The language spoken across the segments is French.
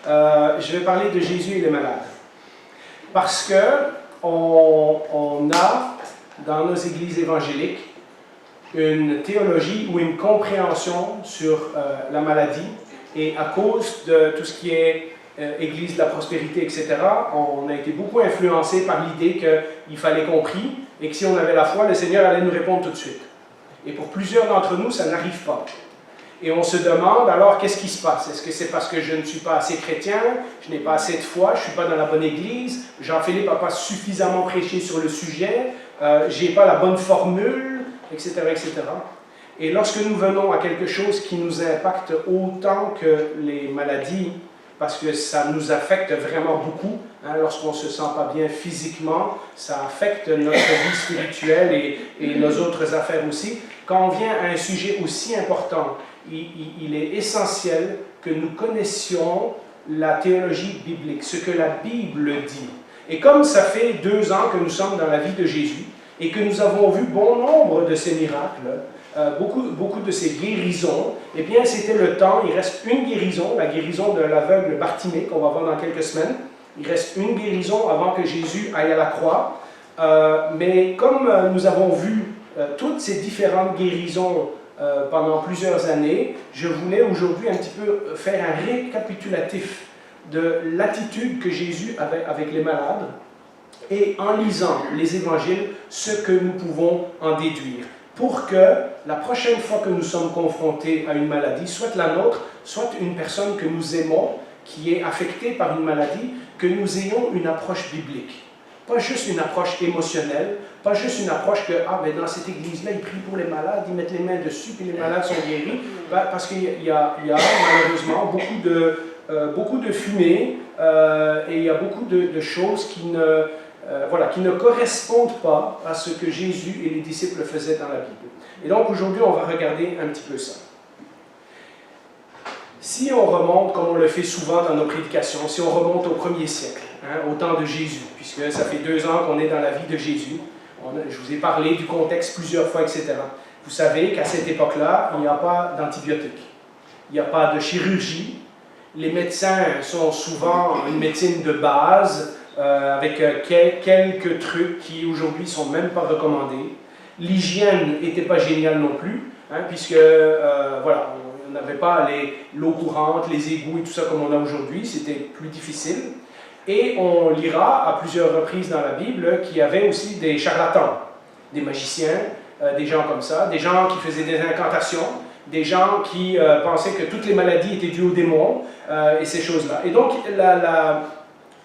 je vais parler de Jésus et les malades. Parce que on a, dans nos églises évangéliques, une théologie ou une compréhension sur la maladie. Et à cause de tout ce qui est Église de la prospérité, etc., on a été beaucoup influencé par l'idée qu'il fallait qu'on prie et que si on avait la foi, le Seigneur allait nous répondre tout de suite. Et pour plusieurs d'entre nous, ça n'arrive pas. Et on se demande alors qu'est-ce qui se passe? Est-ce que c'est parce que je ne suis pas assez chrétien, je n'ai pas assez de foi, je ne suis pas dans la bonne église, Jean-Philippe n'a pas suffisamment prêché sur le sujet, je n'ai pas la bonne formule, etc., etc. Et lorsque nous venons à quelque chose qui nous impacte autant que les maladies, parce que ça nous affecte vraiment beaucoup, hein, lorsqu'on ne se sent pas bien physiquement, ça affecte notre vie spirituelle et nos autres affaires aussi. Quand on vient à un sujet aussi important, il est essentiel que nous connaissions la théologie biblique, ce que la Bible dit. Et comme ça fait 2 ans que nous sommes dans la vie de Jésus et que nous avons vu bon nombre de ces miracles, beaucoup de ces guérisons, eh bien c'était le temps, il reste une guérison, la guérison de l'aveugle Bartimée qu'on va voir dans quelques semaines. Il reste une guérison avant que Jésus aille à la croix. Mais comme nous avons vu toutes ces différentes guérisons pendant plusieurs années, je voulais aujourd'hui un petit peu faire un récapitulatif de l'attitude que Jésus avait avec les malades et en lisant les évangiles, ce que nous pouvons en déduire, pour que la prochaine fois que nous sommes confrontés à une maladie, soit la nôtre, soit une personne que nous aimons, qui est affectée par une maladie, que nous ayons une approche biblique. Pas juste une approche émotionnelle, pas juste une approche que, ben dans cette église-là, ils prient pour les malades, ils mettent les mains dessus, puis les malades sont guéris, parce qu'il y a malheureusement beaucoup de fumée, et il y a beaucoup de choses qui ne correspondent pas à ce que Jésus et les disciples faisaient dans la Bible. Et donc aujourd'hui, on va regarder un petit peu ça. Si on remonte, comme on le fait souvent dans nos prédications, si on remonte au 1er siècle, hein, au temps de Jésus, puisque ça fait 2 ans qu'on est dans la vie de Jésus, je vous ai parlé du contexte plusieurs fois, etc. Vous savez qu'à cette époque-là, il n'y a pas d'antibiotiques, il n'y a pas de chirurgie, les médecins sont souvent une médecine de base, avec quelques trucs qui aujourd'hui ne sont même pas recommandés. L'hygiène n'était pas géniale non plus, hein, puisque voilà, on n'avait pas l'eau courante, les égouts et tout ça comme on a aujourd'hui, c'était plus difficile. Et on lira à plusieurs reprises dans la Bible qu'il y avait aussi des charlatans, des magiciens, des gens comme ça, des gens qui faisaient des incantations, des gens qui pensaient que toutes les maladies étaient dues aux démons et ces choses-là. Et donc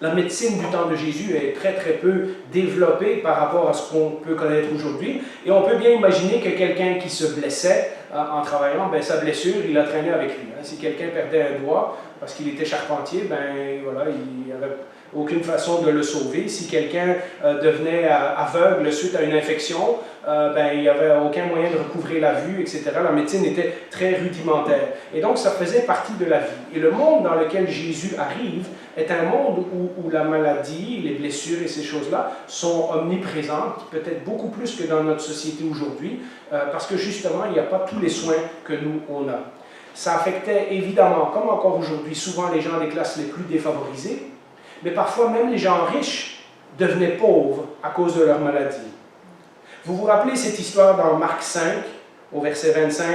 la médecine du temps de Jésus est très très peu développée par rapport à ce qu'on peut connaître aujourd'hui. Et on peut bien imaginer que quelqu'un qui se blessait en travaillant, ben, sa blessure, il la traînait avec lui. Si quelqu'un perdait un doigt parce qu'il était charpentier, ben, voilà, il n'y avait aucune façon de le sauver. Si quelqu'un devenait aveugle suite à une infection, ben, il n'y avait aucun moyen de recouvrer la vue, etc. La médecine était très rudimentaire. Et donc, ça faisait partie de la vie. Et le monde dans lequel Jésus arrive est un monde où la maladie, les blessures et ces choses-là sont omniprésentes, peut-être beaucoup plus que dans notre société aujourd'hui, parce que justement, il n'y a pas tous les soins que nous, on a. Ça affectait évidemment, comme encore aujourd'hui, souvent les gens des classes les plus défavorisées, mais parfois même les gens riches devenaient pauvres à cause de leur maladie. Vous vous rappelez cette histoire dans Marc 5, au verset 25?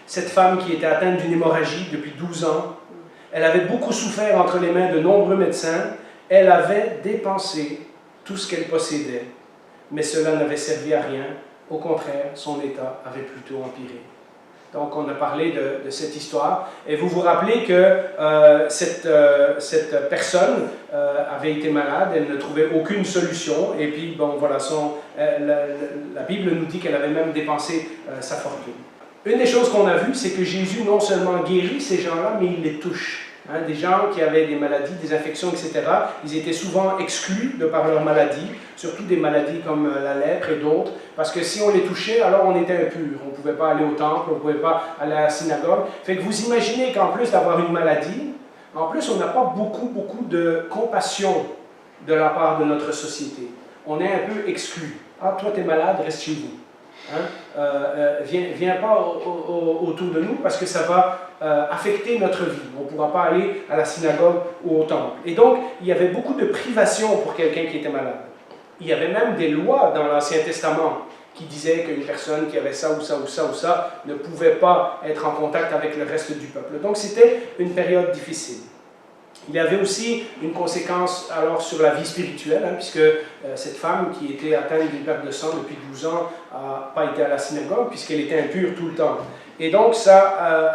Cette femme qui était atteinte d'une hémorragie depuis 12 ans, elle avait beaucoup souffert entre les mains de nombreux médecins, elle avait dépensé tout ce qu'elle possédait, mais cela n'avait servi à rien, au contraire, son état avait plutôt empiré. Donc, on a parlé de cette histoire. Et vous vous rappelez que cette personne avait été malade, elle ne trouvait aucune solution. Et puis, bon, voilà, la Bible nous dit qu'elle avait même dépensé sa fortune. Une des choses qu'on a vues, c'est que Jésus non seulement guérit ces gens-là, mais il les touche. Hein, des gens qui avaient des maladies, des infections, etc., ils étaient souvent exclus de par leur maladie, surtout des maladies comme la lèpre et d'autres, parce que si on les touchait, alors on était impur. On ne pouvait pas aller au temple, on ne pouvait pas aller à la synagogue. Fait que vous imaginez qu'en plus d'avoir une maladie, en plus on n'a pas beaucoup de compassion de la part de notre société. On est un peu exclu. Ah, toi tu es malade, reste chez vous. Viens pas autour de nous parce que ça va affecter notre vie. On ne pourra pas aller à la synagogue ou au temple. Et donc, il y avait beaucoup de privations pour quelqu'un qui était malade. Il y avait même des lois dans l'Ancien Testament qui disaient qu'une personne qui avait ça ou ça ou ça ou ça ne pouvait pas être en contact avec le reste du peuple. Donc, c'était une période difficile. Il y avait aussi une conséquence alors sur la vie spirituelle, puisque cette femme qui était atteinte d'une perte de sang depuis 12 ans n'a pas été à la synagogue, puisqu'elle était impure tout le temps. Et donc ça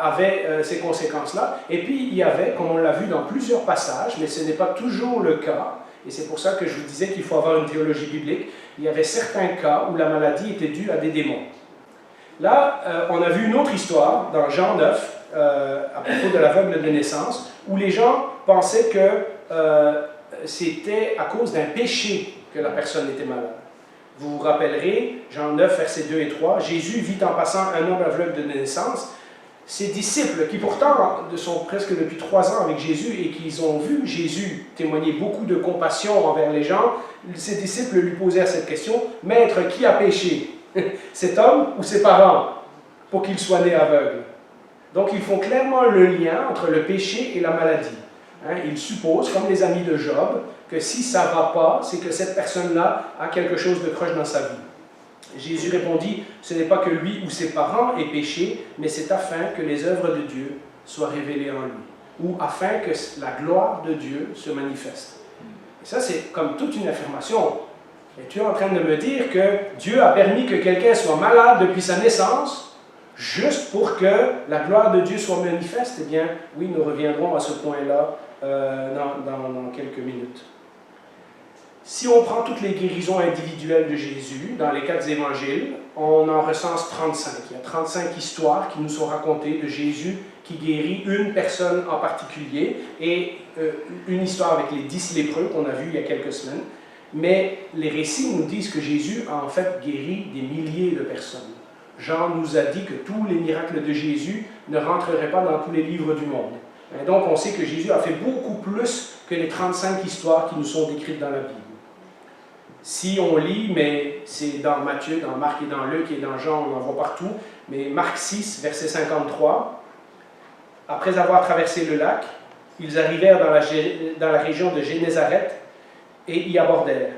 avait ces conséquences-là. Et puis il y avait, comme on l'a vu dans plusieurs passages, mais ce n'est pas toujours le cas, et c'est pour ça que je vous disais qu'il faut avoir une théologie biblique, il y avait certains cas où la maladie était due à des démons. Là, on a vu une autre histoire dans Jean 9, à propos de l'aveugle de naissance, où les gens pensaient que c'était à cause d'un péché que la personne était malade. Vous vous rappellerez, Jean 9, versets 2 et 3, Jésus vit en passant un homme aveugle de naissance. Ses disciples, qui pourtant sont presque depuis 3 ans avec Jésus et qui ont vu Jésus témoigner beaucoup de compassion envers les gens, ses disciples lui posèrent cette question, « Maître, qui a péché, cet homme ou ses parents, pour qu'il soit né aveugle ?» Donc, ils font clairement le lien entre le péché et la maladie. Ils supposent, comme les amis de Job, que si ça ne va pas, c'est que cette personne-là a quelque chose de croche dans sa vie. Jésus répondit, ce n'est pas que lui ou ses parents aient péché, mais c'est afin que les œuvres de Dieu soient révélées en lui, ou afin que la gloire de Dieu se manifeste. Et ça, c'est comme toute une affirmation. Et tu es en train de me dire que Dieu a permis que quelqu'un soit malade depuis sa naissance, juste pour que la gloire de Dieu soit manifeste. Eh bien, oui, nous reviendrons à ce point-là dans quelques minutes. Si on prend toutes les guérisons individuelles de Jésus, dans les 4 évangiles, on en recense 35. Il y a 35 histoires qui nous sont racontées de Jésus qui guérit une personne en particulier, et une histoire avec les 10 lépreux qu'on a vu il y a quelques semaines. Mais les récits nous disent que Jésus a en fait guéri des milliers de personnes. Jean nous a dit que tous les miracles de Jésus ne rentreraient pas dans tous les livres du monde. Et donc on sait que Jésus a fait beaucoup plus que les 35 histoires qui nous sont décrites dans la Bible. Si on lit, mais c'est dans Matthieu, dans Marc et dans Luc et dans Jean, on en voit partout, mais Marc 6, verset 53, « Après avoir traversé le lac, ils arrivèrent dans la région de Génézareth et y abordèrent.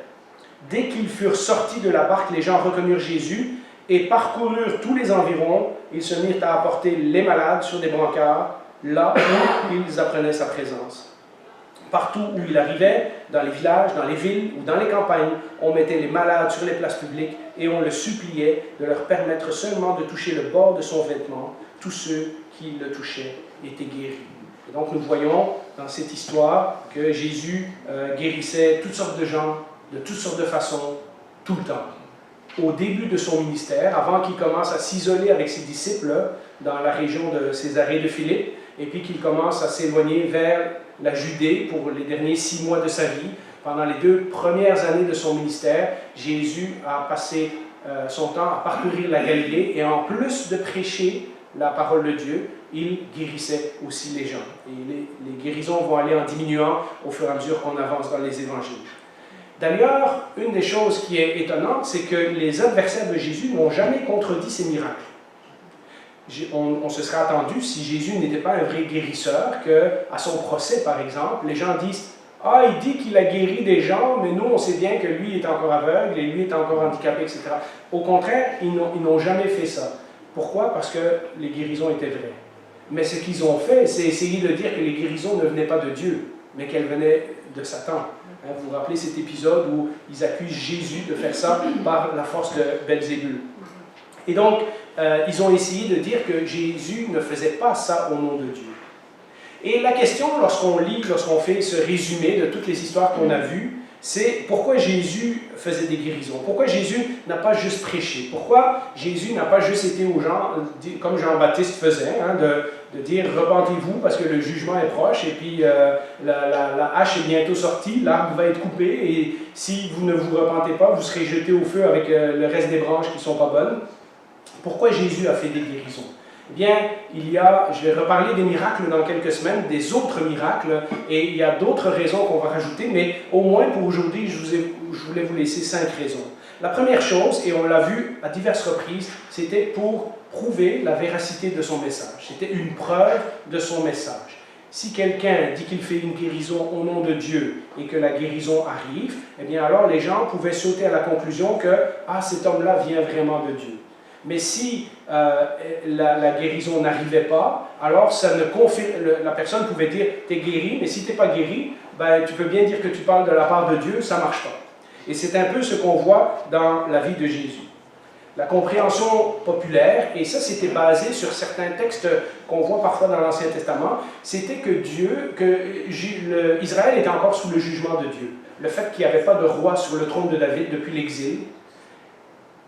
Dès qu'ils furent sortis de la barque, les gens reconnurent Jésus et parcoururent tous les environs. Ils se mirent à apporter les malades sur des brancards, là où ils apprenaient sa présence. Partout où il arrivait, dans les villages, dans les villes ou dans les campagnes, on mettait les malades sur les places publiques et on le suppliait de leur permettre seulement de toucher le bord de son vêtement. Tous ceux qui le touchaient étaient guéris. Et donc nous voyons dans cette histoire que Jésus guérissait toutes sortes de gens, de toutes sortes de façons, tout le temps. Au début de son ministère, avant qu'il commence à s'isoler avec ses disciples dans la région de Césarée de Philippe, et puis qu'il commence à s'éloigner vers la Judée pour les derniers 6 mois de sa vie. Pendant les 2 premières années de son ministère, Jésus a passé son temps à parcourir la Galilée, et en plus de prêcher la parole de Dieu, il guérissait aussi les gens. Et les guérisons vont aller en diminuant au fur et à mesure qu'on avance dans les évangiles. D'ailleurs, une des choses qui est étonnante, c'est que les adversaires de Jésus n'ont jamais contredit ces miracles. On se serait attendu, si Jésus n'était pas un vrai guérisseur, qu'à son procès, par exemple, les gens disent « Ah, il dit qu'il a guéri des gens, mais nous, on sait bien que lui est encore aveugle et lui est encore handicapé, etc. » Au contraire, ils n'ont jamais fait ça. Pourquoi? Parce que les guérisons étaient vraies. Mais ce qu'ils ont fait, c'est essayer de dire que les guérisons ne venaient pas de Dieu, mais qu'elles venaient de Satan. Vous vous rappelez cet épisode où ils accusent Jésus de faire ça par la force de Belzébul. Et donc, ils ont essayé de dire que Jésus ne faisait pas ça au nom de Dieu. Et la question, lorsqu'on lit, lorsqu'on fait ce résumé de toutes les histoires qu'on a vues, c'est pourquoi Jésus faisait des guérisons? Pourquoi Jésus n'a pas juste prêché? Pourquoi Jésus n'a pas juste été aux gens, comme Jean-Baptiste faisait, de dire « repentez-vous parce que le jugement est proche et puis la hache est bientôt sortie, l'arbre va être coupé et si vous ne vous repentez pas, vous serez jeté au feu avec le reste des branches qui ne sont pas bonnes. » Pourquoi Jésus a fait des guérisons? Eh bien, je vais reparler des miracles dans quelques semaines, des autres miracles, et il y a d'autres raisons qu'on va rajouter, mais au moins pour aujourd'hui, je voulais vous laisser 5 raisons. La première chose, et on l'a vu à diverses reprises, c'était pour prouver la véracité de son message. C'était une preuve de son message. Si quelqu'un dit qu'il fait une guérison au nom de Dieu et que la guérison arrive, eh bien alors les gens pouvaient sauter à la conclusion que « Ah, cet homme-là vient vraiment de Dieu ». Mais si la guérison n'arrivait pas, alors ça ne la personne pouvait dire « T'es guéri », mais si tu n'es pas guéri, ben, tu peux bien dire que tu parles de la part de Dieu, ça ne marche pas. Et c'est un peu ce qu'on voit dans la vie de Jésus. La compréhension populaire, et ça c'était basé sur certains textes qu'on voit parfois dans l'Ancien Testament, c'était que Israël était encore sous le jugement de Dieu. Le fait qu'il n'y avait pas de roi sur le trône de David depuis l'exil,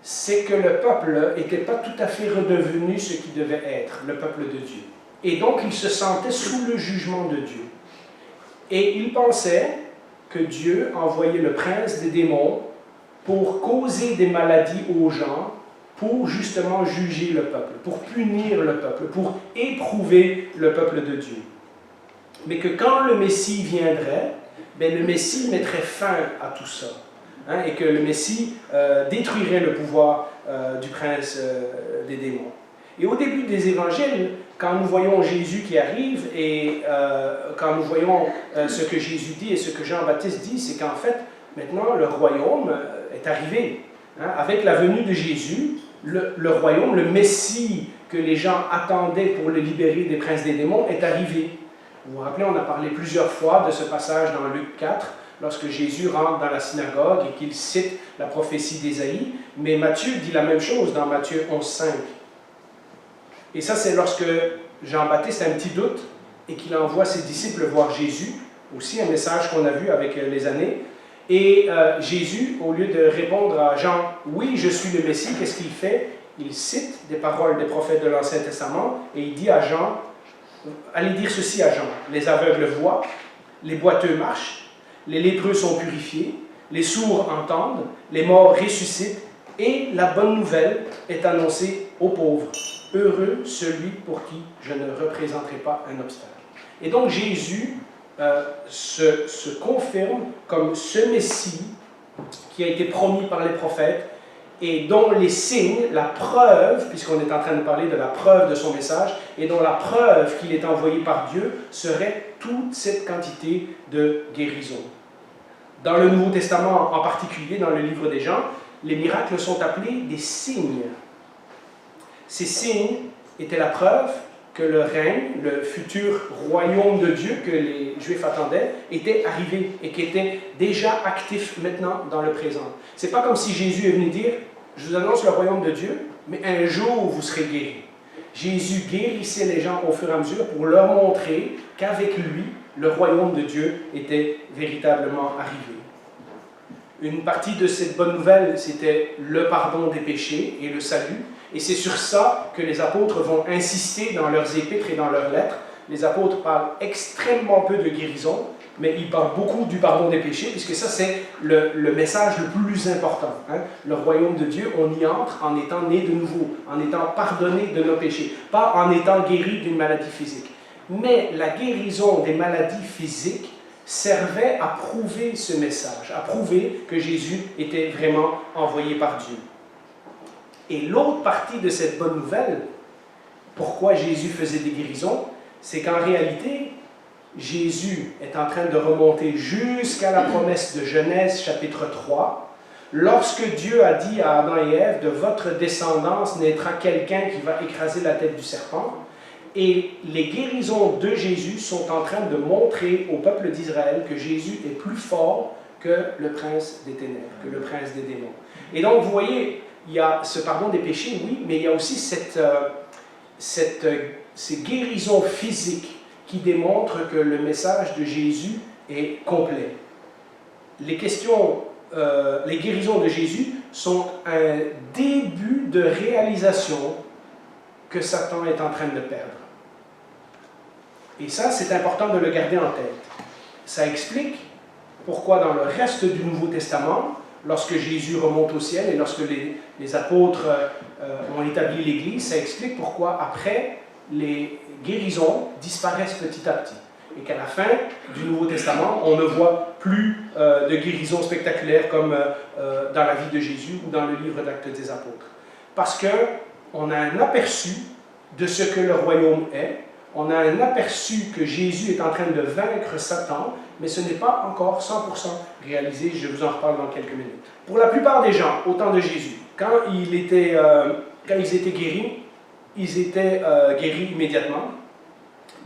c'est que le peuple n'était pas tout à fait redevenu ce qu'il devait être, le peuple de Dieu. Et donc il se sentait sous le jugement de Dieu. Et il pensait que Dieu envoyait le prince des démons pour causer des maladies aux gens, pour justement juger le peuple, pour punir le peuple, pour éprouver le peuple de Dieu. Mais que quand le Messie viendrait, ben le Messie mettrait fin à tout ça. Hein, et que le Messie détruirait le pouvoir du prince des démons. Et au début des évangiles, quand nous voyons Jésus qui arrive et quand nous voyons ce que Jésus dit et ce que Jean-Baptiste dit, c'est qu'en fait, maintenant, le royaume est arrivé. Hein, avec la venue de Jésus, le royaume, le Messie que les gens attendaient pour le libérer des princes des démons est arrivé. Vous vous rappelez, on a parlé plusieurs fois de ce passage dans Luc 4, lorsque Jésus rentre dans la synagogue et qu'il cite la prophétie d'Ésaïe, mais Matthieu dit la même chose dans Matthieu 11,5. Et ça, c'est lorsque Jean-Baptiste a un petit doute et qu'il envoie ses disciples voir Jésus, aussi un message qu'on a vu avec les années. Et Jésus, au lieu de répondre à Jean, « Oui, je suis le Messie », qu'est-ce qu'il fait? Il cite des paroles des prophètes de l'Ancien Testament et il dit à Jean, « Allez dire ceci à Jean, les aveugles voient, les boiteux marchent, les lépreux sont purifiés, les sourds entendent, les morts ressuscitent, et la bonne nouvelle est annoncée aux pauvres. Heureux celui pour qui je ne représenterai pas un obstacle. » Et donc Jésus se confirme comme ce Messie qui a été promis par les prophètes et dont les signes, la preuve, puisqu'on est en train de parler de la preuve de son message, et dont la preuve qu'il est envoyé par Dieu serait toute cette quantité de guérison. Dans le Nouveau Testament, en particulier dans le livre des Jean, les miracles sont appelés des signes. Ces signes étaient la preuve que le règne, le futur royaume de Dieu que les Juifs attendaient, était arrivé et qui était déjà actif maintenant dans le présent. Ce n'est pas comme si Jésus est venu dire « Je vous annonce le royaume de Dieu, mais un jour vous serez guéris. » Jésus guérissait les gens au fur et à mesure pour leur montrer qu'avec lui, le royaume de Dieu était véritablement arrivé. Une partie de cette bonne nouvelle, c'était le pardon des péchés et le salut. Et c'est sur ça que les apôtres vont insister dans leurs épîtres et dans leurs lettres. Les apôtres parlent extrêmement peu de guérison, mais ils parlent beaucoup du pardon des péchés, puisque ça c'est le message le plus important. Hein? Le royaume de Dieu, on y entre en étant né de nouveau, en étant pardonné de nos péchés, pas en étant guéri d'une maladie physique. Mais la guérison des maladies physiques servait à prouver ce message, à prouver que Jésus était vraiment envoyé par Dieu. Et l'autre partie de cette bonne nouvelle, pourquoi Jésus faisait des guérisons, c'est qu'en réalité, Jésus est en train de remonter jusqu'à la promesse de Genèse chapitre 3, lorsque Dieu a dit à Adam et Ève, de votre descendance naîtra quelqu'un qui va écraser la tête du serpent. Et les guérisons de Jésus sont en train de montrer au peuple d'Israël que Jésus est plus fort que le prince des ténèbres, que le prince des démons. Et donc, vous voyez, il y a ce pardon des péchés, oui, mais il y a aussi ces guérisons physiques qui démontrent que le message de Jésus est complet. Les guérisons de Jésus sont un début de réalisation que Satan est en train de perdre. Et ça, c'est important de le garder en tête. Ça explique pourquoi dans le reste du Nouveau Testament, lorsque Jésus remonte au ciel et lorsque les apôtres ont établi l'Église, ça explique pourquoi après, les guérisons disparaissent petit à petit. et qu'à la fin du Nouveau Testament, on ne voit plus de guérisons spectaculaires comme dans la vie de Jésus ou dans le livre d'Actes des Apôtres. Parce qu'on a un aperçu de ce que le royaume est, on a un aperçu que Jésus est en train de vaincre Satan, mais ce n'est pas encore 100% réalisé, je vous en reparle dans quelques minutes. Pour la plupart des gens, au temps de Jésus, quand ils étaient guéris, ils étaient guéris immédiatement,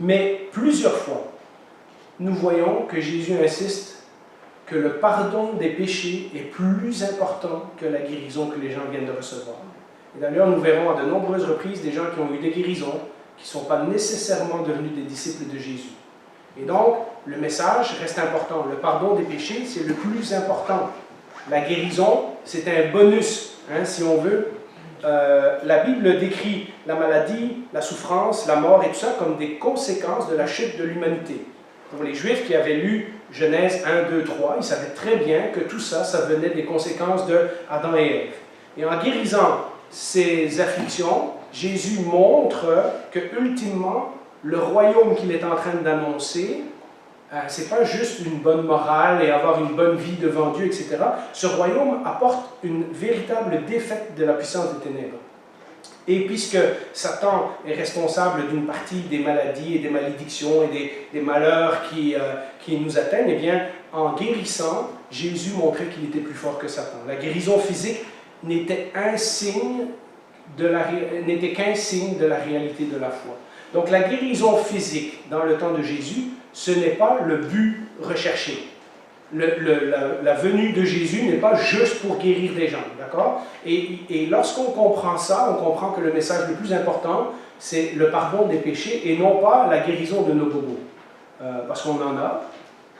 mais plusieurs fois, nous voyons que Jésus insiste que le pardon des péchés est plus important que la guérison que les gens viennent de recevoir. Et d'ailleurs, nous verrons à de nombreuses reprises des gens qui ont eu des guérisons, qui ne sont pas nécessairement devenus des disciples de Jésus. Et donc, le message reste important. Le pardon des péchés, c'est le plus important. La guérison, c'est un bonus, si on veut. La Bible décrit la maladie, la souffrance, la mort et tout ça comme des conséquences de la chute de l'humanité. Pour les Juifs qui avaient lu Genèse 1, 2, 3, ils savaient très bien que tout ça, ça venait des conséquences de Adam et Ève. Et en guérissant ces afflictions, Jésus montre que, ultimement, le royaume qu'il est en train d'annoncer, ce n'est pas juste une bonne morale et avoir une bonne vie devant Dieu, etc. Ce royaume apporte une véritable défaite de la puissance des ténèbres. Et puisque Satan est responsable d'une partie des maladies et des malédictions et des malheurs qui nous atteignent, eh bien, en guérissant, Jésus montrait qu'il était plus fort que Satan. La guérison physique n'était qu'un signe de la réalité de la foi. Donc la guérison physique dans le temps de Jésus, ce n'est pas le but recherché. La venue de Jésus n'est pas juste pour guérir des gens, d'accord? Et lorsqu'on comprend ça, on comprend que le message le plus important, c'est le pardon des péchés et non pas la guérison de nos bobos. Parce qu'on en a,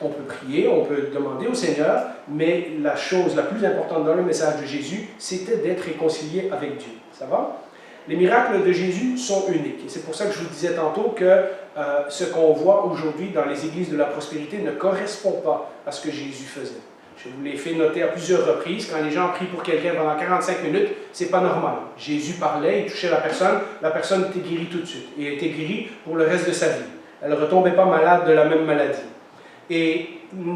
on peut prier, on peut demander au Seigneur, mais la chose la plus importante dans le message de Jésus, c'était d'être réconcilié avec Dieu. Ça va? Les miracles de Jésus sont uniques. Et c'est pour ça que je vous disais tantôt que ce qu'on voit aujourd'hui dans les églises de la prospérité ne correspond pas à ce que Jésus faisait. Je vous l'ai fait noter à plusieurs reprises. Quand les gens prient pour quelqu'un pendant 45 minutes, c'est pas normal. Jésus parlait, il touchait la personne était guérie tout de suite. Et elle était guérie pour le reste de sa vie. Elle ne retombait pas malade de la même maladie. Et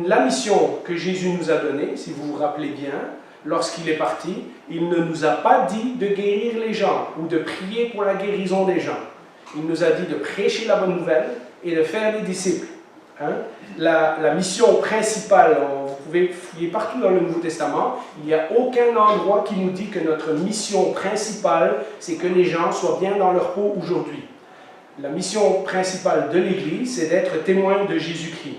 la mission que Jésus nous a donnée, si vous vous rappelez bien, lorsqu'il est parti, il ne nous a pas dit de guérir les gens ou de prier pour la guérison des gens. Il nous a dit de prêcher la bonne nouvelle et de faire des disciples. La mission principale, vous pouvez fouiller partout dans le Nouveau Testament, il n'y a aucun endroit qui nous dit que notre mission principale, c'est que les gens soient bien dans leur peau aujourd'hui. La mission principale de l'Église, c'est d'être témoin de Jésus-Christ.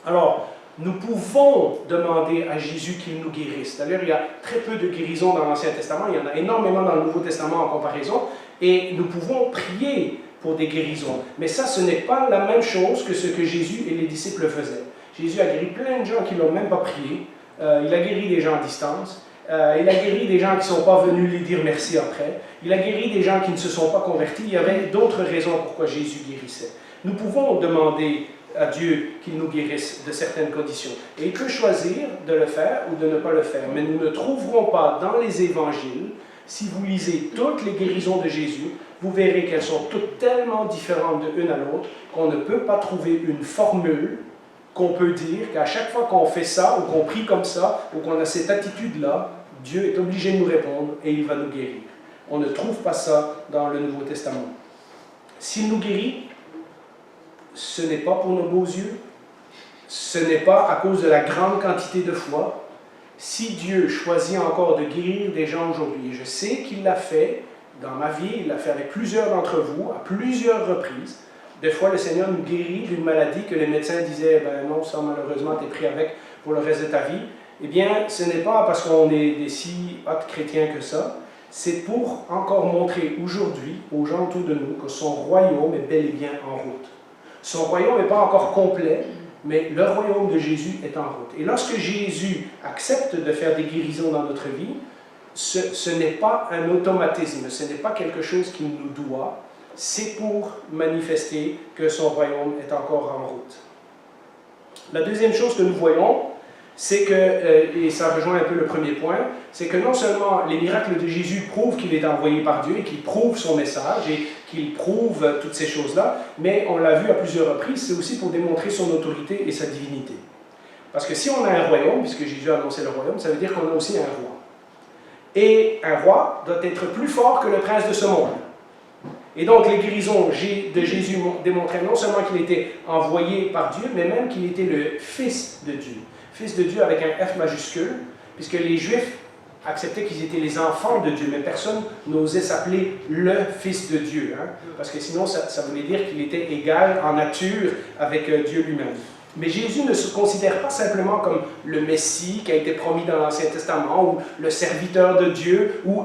Alors, nous pouvons demander à Jésus qu'il nous guérisse. D'ailleurs, il y a très peu de guérisons dans l'Ancien Testament, il y en a énormément dans le Nouveau Testament en comparaison, et nous pouvons prier pour des guérisons. Mais ça, ce n'est pas la même chose que ce que Jésus et les disciples faisaient. Jésus a guéri plein de gens qui ne l'ont même pas prié, il a guéri des gens à distance, il a guéri des gens qui ne sont pas venus lui dire merci après, il a guéri des gens qui ne se sont pas convertis, il y avait d'autres raisons pourquoi Jésus guérissait. Nous pouvons demander à Dieu qu'il nous guérisse de certaines conditions. Et il peut choisir de le faire ou de ne pas le faire. Mais nous ne trouverons pas dans les évangiles, si vous lisez toutes les guérisons de Jésus, vous verrez qu'elles sont toutes tellement différentes de l'une à l'autre qu'on ne peut pas trouver une formule qu'on peut dire qu'à chaque fois qu'on fait ça, ou qu'on prie comme ça, ou qu'on a cette attitude-là, Dieu est obligé de nous répondre et il va nous guérir. On ne trouve pas ça dans le Nouveau Testament. S'il nous guérit, ce n'est pas pour nos beaux yeux, ce n'est pas à cause de la grande quantité de foi. Si Dieu choisit encore de guérir des gens aujourd'hui, et je sais qu'il l'a fait dans ma vie, il l'a fait avec plusieurs d'entre vous, à plusieurs reprises. Des fois, le Seigneur nous guérit d'une maladie que les médecins disaient, ben non, ça malheureusement, tu es pris avec pour le reste de ta vie. Eh bien, ce n'est pas parce qu'on est des si hauts chrétiens que ça, c'est pour encore montrer aujourd'hui aux gens autour de nous que son royaume est bel et bien en route. Son royaume n'est pas encore complet, mais le royaume de Jésus est en route. Et lorsque Jésus accepte de faire des guérisons dans notre vie, ce n'est pas un automatisme, ce n'est pas quelque chose qu'il nous doit, c'est pour manifester que son royaume est encore en route. La deuxième chose que nous voyons, c'est que, et ça rejoint un peu le premier point, c'est que non seulement les miracles de Jésus prouvent qu'il est envoyé par Dieu et qu'il prouve son message et qu'il prouve toutes ces choses-là, mais on l'a vu à plusieurs reprises, c'est aussi pour démontrer son autorité et sa divinité. Parce que si on a un royaume, puisque Jésus a annoncé le royaume, ça veut dire qu'on a aussi un roi. Et un roi doit être plus fort que le prince de ce monde. Et donc les guérisons de Jésus démontraient non seulement qu'il était envoyé par Dieu, mais même qu'il était le Fils de Dieu. Fils de Dieu avec un F majuscule, puisque les Juifs acceptaient qu'ils étaient les enfants de Dieu, mais personne n'osait s'appeler le Fils de Dieu, hein, parce que sinon ça voulait dire qu'il était égal en nature avec Dieu lui-même. Mais Jésus ne se considère pas simplement comme le Messie qui a été promis dans l'Ancien Testament, ou le serviteur de Dieu, ou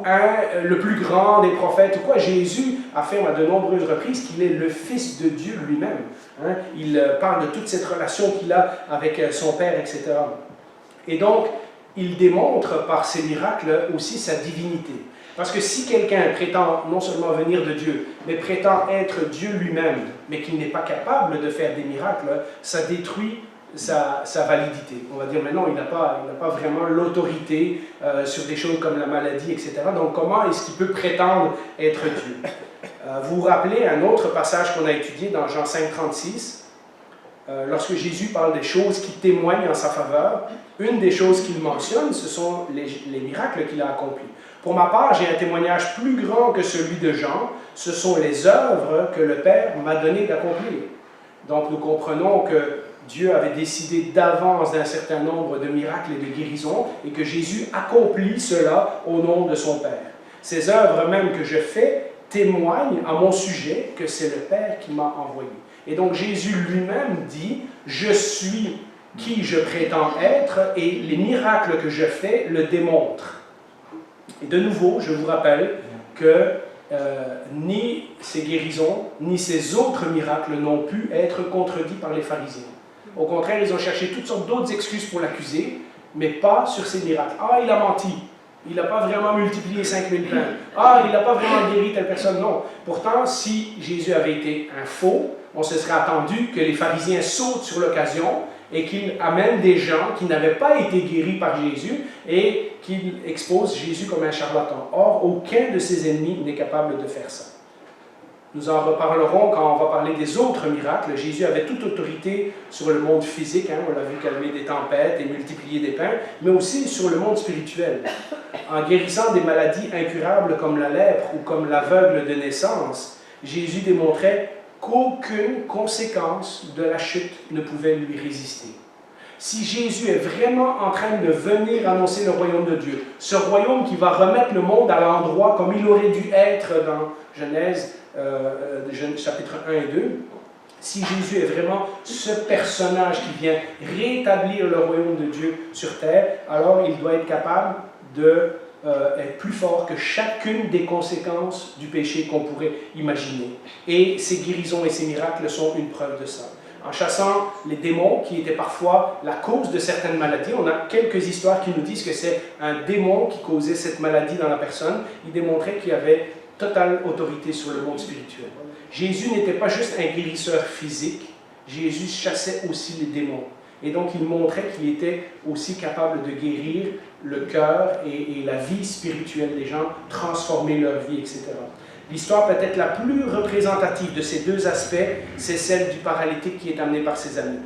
le plus grand des prophètes, ou quoi. Jésus affirme à de nombreuses reprises qu'il est le Fils de Dieu lui-même. Hein. Il parle de toute cette relation qu'il a avec son Père, etc. Et donc, il démontre par ses miracles aussi sa divinité. Parce que si quelqu'un prétend non seulement venir de Dieu, mais prétend être Dieu lui-même, mais qu'il n'est pas capable de faire des miracles, ça détruit sa validité. On va dire, mais non, il n'a pas vraiment l'autorité sur des choses comme la maladie, etc. Donc comment est-ce qu'il peut prétendre être Dieu? Vous vous rappelez un autre passage qu'on a étudié dans Jean 5, 36, lorsque Jésus parle des choses qui témoignent en sa faveur, une des choses qu'il mentionne, ce sont les miracles qu'il a accomplis. Pour ma part, j'ai un témoignage plus grand que celui de Jean. Ce sont les œuvres que le Père m'a donné d'accomplir. Donc nous comprenons que Dieu avait décidé d'avance d'un certain nombre de miracles et de guérisons et que Jésus accomplit cela au nom de son Père. Ces œuvres même que je fais témoignent à mon sujet que c'est le Père qui m'a envoyé. Et donc Jésus lui-même dit « Je suis qui je prétends être et les miracles que je fais le démontrent. » Et de nouveau, je vous rappelle que ni ces guérisons, ni ces autres miracles n'ont pu être contredits par les pharisiens. Au contraire, ils ont cherché toutes sortes d'autres excuses pour l'accuser, mais pas sur ces miracles. Ah, il a menti. Il n'a pas vraiment multiplié 5000 pains. Ah, il n'a pas vraiment guéri telle personne. Non. Pourtant, si Jésus avait été un faux, on se serait attendu que les pharisiens sautent sur l'occasion et qu'ils amènent des gens qui n'avaient pas été guéris par Jésus et qu'ils exposent Jésus comme un charlatan. Or, aucun de ses ennemis n'est capable de faire ça. Nous en reparlerons quand on va parler des autres miracles. Jésus avait toute autorité sur le monde physique, hein, on l'a vu calmer des tempêtes et multiplier des pains, mais aussi sur le monde spirituel. En guérissant des maladies incurables comme la lèpre ou comme l'aveugle de naissance, Jésus démontrait qu'aucune conséquence de la chute ne pouvait lui résister. Si Jésus est vraiment en train de venir annoncer le royaume de Dieu, ce royaume qui va remettre le monde à l'endroit comme il aurait dû être dans Genèse chapitre 1 et 2, si Jésus est vraiment ce personnage qui vient rétablir le royaume de Dieu sur terre, alors il doit être capable de être plus fort que chacune des conséquences du péché qu'on pourrait imaginer. Et ces guérisons et ces miracles sont une preuve de ça. En chassant les démons, qui étaient parfois la cause de certaines maladies, on a quelques histoires qui nous disent que c'est un démon qui causait cette maladie dans la personne. Il démontrait qu'il y avait totale autorité sur le monde spirituel. Jésus n'était pas juste un guérisseur physique, Jésus chassait aussi les démons. Et donc il montrait qu'il était aussi capable de guérir le cœur et la vie spirituelle des gens, transformer leur vie, etc. L'histoire peut-être la plus représentative de ces deux aspects, c'est celle du paralytique qui est amené par ses amis.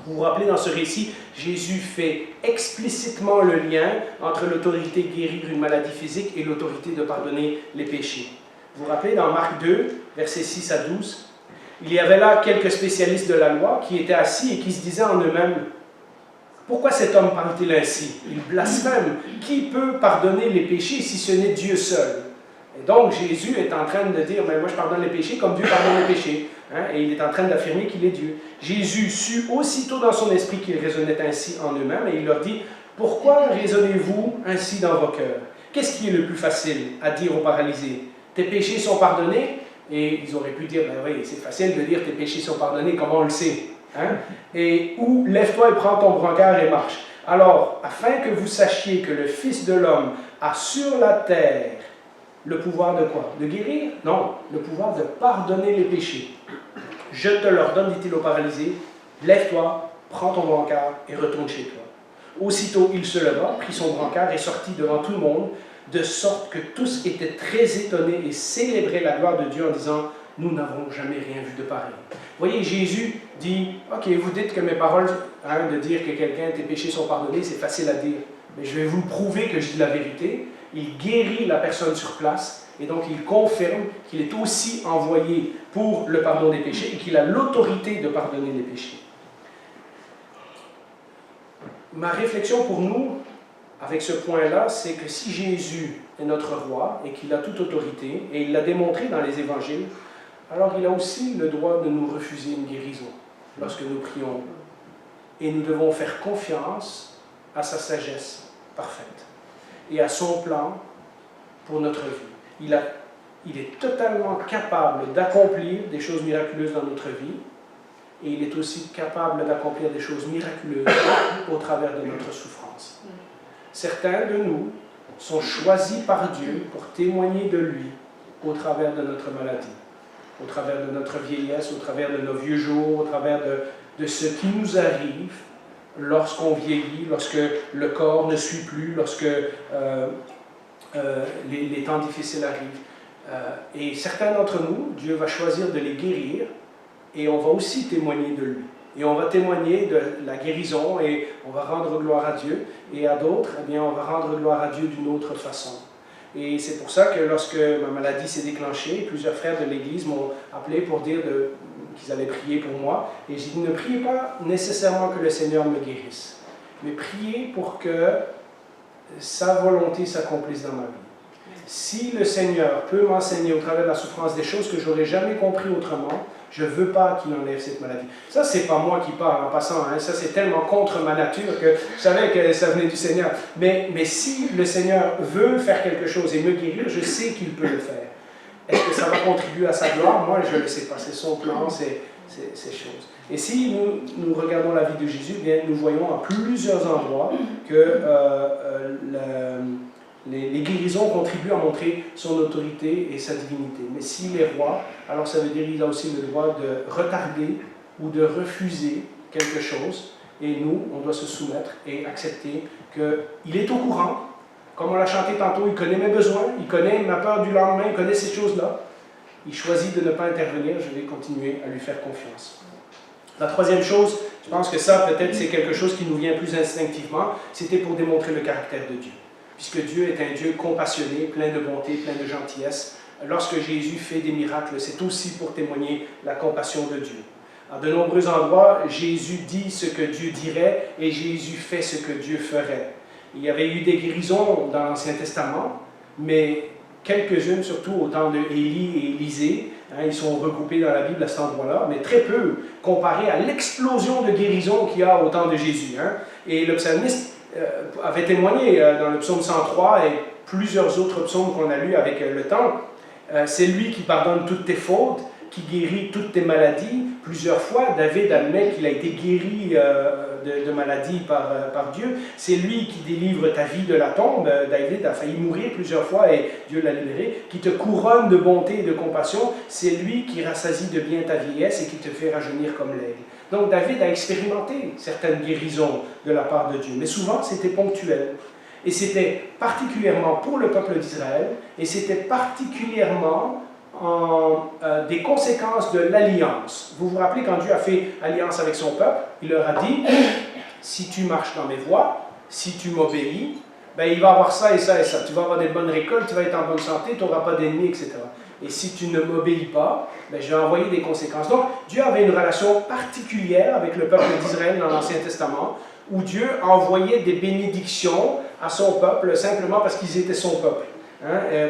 Vous vous rappelez, dans ce récit, Jésus fait explicitement le lien entre l'autorité de guérir une maladie physique et l'autorité de pardonner les péchés. Vous vous rappelez, dans Marc 2, versets 6 à 12, il y avait là quelques spécialistes de la loi qui étaient assis et qui se disaient en eux-mêmes « Pourquoi cet homme parle-t-il ainsi? Il blasphème. Qui peut pardonner les péchés si ce n'est Dieu seul ?» Et donc Jésus est en train de dire « Moi je pardonne les péchés comme Dieu pardonne les péchés. » Et il est en train d'affirmer qu'il est Dieu. Jésus sut aussitôt dans son esprit qu'ils raisonnaient ainsi en eux-mêmes et il leur dit « Pourquoi raisonnez-vous ainsi dans vos cœurs? Qu'est-ce qui est le plus facile à dire aux paralysés? Tes péchés sont pardonnés? » Et ils auraient pu dire, ben oui, c'est facile de dire tes péchés sont pardonnés, comment on le sait? Et ou lève-toi et prends ton brancard et marche. Alors, afin que vous sachiez que le Fils de l'homme a sur la terre le pouvoir de quoi? De guérir? Non, le pouvoir de pardonner les péchés. Je te leur donne, dit-il au paralysé, lève-toi, prends ton brancard et retourne chez toi. Aussitôt, il se leva, prit son brancard et sortit devant tout le monde, de sorte que tous étaient très étonnés et célébraient la gloire de Dieu en disant « Nous n'avons jamais rien vu de pareil. » Vous voyez, Jésus dit « Ok, vous dites que mes paroles, de dire que tes péchés sont pardonnés, c'est facile à dire. Mais je vais vous prouver que je dis la vérité. » Il guérit la personne sur place et donc il confirme qu'il est aussi envoyé pour le pardon des péchés et qu'il a l'autorité de pardonner les péchés. Ma réflexion pour nous, avec ce point-là, c'est que si Jésus est notre roi et qu'il a toute autorité, et il l'a démontré dans les évangiles, alors il a aussi le droit de nous refuser une guérison lorsque nous prions. Et nous devons faire confiance à sa sagesse parfaite et à son plan pour notre vie. Il est totalement capable d'accomplir des choses miraculeuses dans notre vie, et il est aussi capable d'accomplir des choses miraculeuses au travers de notre souffrance. Certains de nous sont choisis par Dieu pour témoigner de lui au travers de notre maladie, au travers de notre vieillesse, au travers de nos vieux jours, au travers de ce qui nous arrive lorsqu'on vieillit, lorsque le corps ne suit plus, lorsque les temps difficiles arrivent. Et certains d'entre nous, Dieu va choisir de les guérir et on va aussi témoigner de lui. Et on va témoigner de la guérison et on va rendre gloire à Dieu. Et à d'autres, eh bien, on va rendre gloire à Dieu d'une autre façon. Et c'est pour ça que lorsque ma maladie s'est déclenchée, plusieurs frères de l'Église m'ont appelé pour dire qu'ils allaient prier pour moi. Et j'ai dit, ne priez pas nécessairement que le Seigneur me guérisse, mais priez pour que sa volonté s'accomplisse dans ma vie. Si le Seigneur peut m'enseigner au travers de la souffrance des choses que je n'aurais jamais compris autrement, je ne veux pas qu'il enlève cette maladie. Ça, c'est pas moi qui parle en passant. Ça, c'est tellement contre ma nature que je savais que ça venait du Seigneur. Mais si le Seigneur veut faire quelque chose et me guérir, je sais qu'il peut le faire. Est-ce que ça va contribuer à sa gloire? Moi, je ne le sais pas. C'est son plan, c'est ces choses. Et si nous regardons la vie de Jésus, bien, nous voyons à plusieurs endroits que les guérisons contribuent à montrer son autorité et sa divinité. Mais s'il est roi, alors ça veut dire qu'il a aussi le droit de retarder ou de refuser quelque chose. Et nous, on doit se soumettre et accepter qu'il est au courant. Comme on l'a chanté tantôt, il connaît mes besoins, il connaît ma peur du lendemain, il connaît ces choses-là. Il choisit de ne pas intervenir, je vais continuer à lui faire confiance. La troisième chose, je pense que ça, peut-être, c'est quelque chose qui nous vient plus instinctivement, c'était pour démontrer le caractère de Dieu. Puisque Dieu est un Dieu compassionné, plein de bonté, plein de gentillesse. Lorsque Jésus fait des miracles, c'est aussi pour témoigner la compassion de Dieu. À de nombreux endroits, Jésus dit ce que Dieu dirait et Jésus fait ce que Dieu ferait. Il y avait eu des guérisons dans l'Ancien Testament, mais quelques-unes, surtout au temps de Élie et Élisée, ils sont regroupés dans la Bible à cet endroit-là, mais très peu comparé à l'explosion de guérison qu'il y a au temps de Jésus. Et le psalmiste avait témoigné dans le psaume 103 et plusieurs autres psaumes qu'on a lus avec le temps. C'est lui qui pardonne toutes tes fautes, qui guérit toutes tes maladies. Plusieurs fois, David admet qu'il a été guéri de maladies par Dieu. C'est lui qui délivre ta vie de la tombe. David a failli mourir plusieurs fois et Dieu l'a libéré. Qui te couronne de bonté et de compassion. C'est lui qui rassasie de bien ta vieillesse et qui te fait rajeunir comme l'aigle. Donc David a expérimenté certaines guérisons de la part de Dieu, mais souvent c'était ponctuel. Et c'était particulièrement pour le peuple d'Israël, et c'était particulièrement des conséquences de l'alliance. Vous vous rappelez quand Dieu a fait alliance avec son peuple, il leur a dit, si tu marches dans mes voies, si tu m'obéis, ben, il va avoir ça et ça et ça. Tu vas avoir des bonnes récoltes, tu vas être en bonne santé, tu n'auras pas d'ennemis, etc. Et si tu ne m'obéis pas, ben, je vais envoyer des conséquences. Donc, Dieu avait une relation particulière avec le peuple d'Israël dans l'Ancien Testament, où Dieu envoyait des bénédictions à son peuple simplement parce qu'ils étaient son peuple.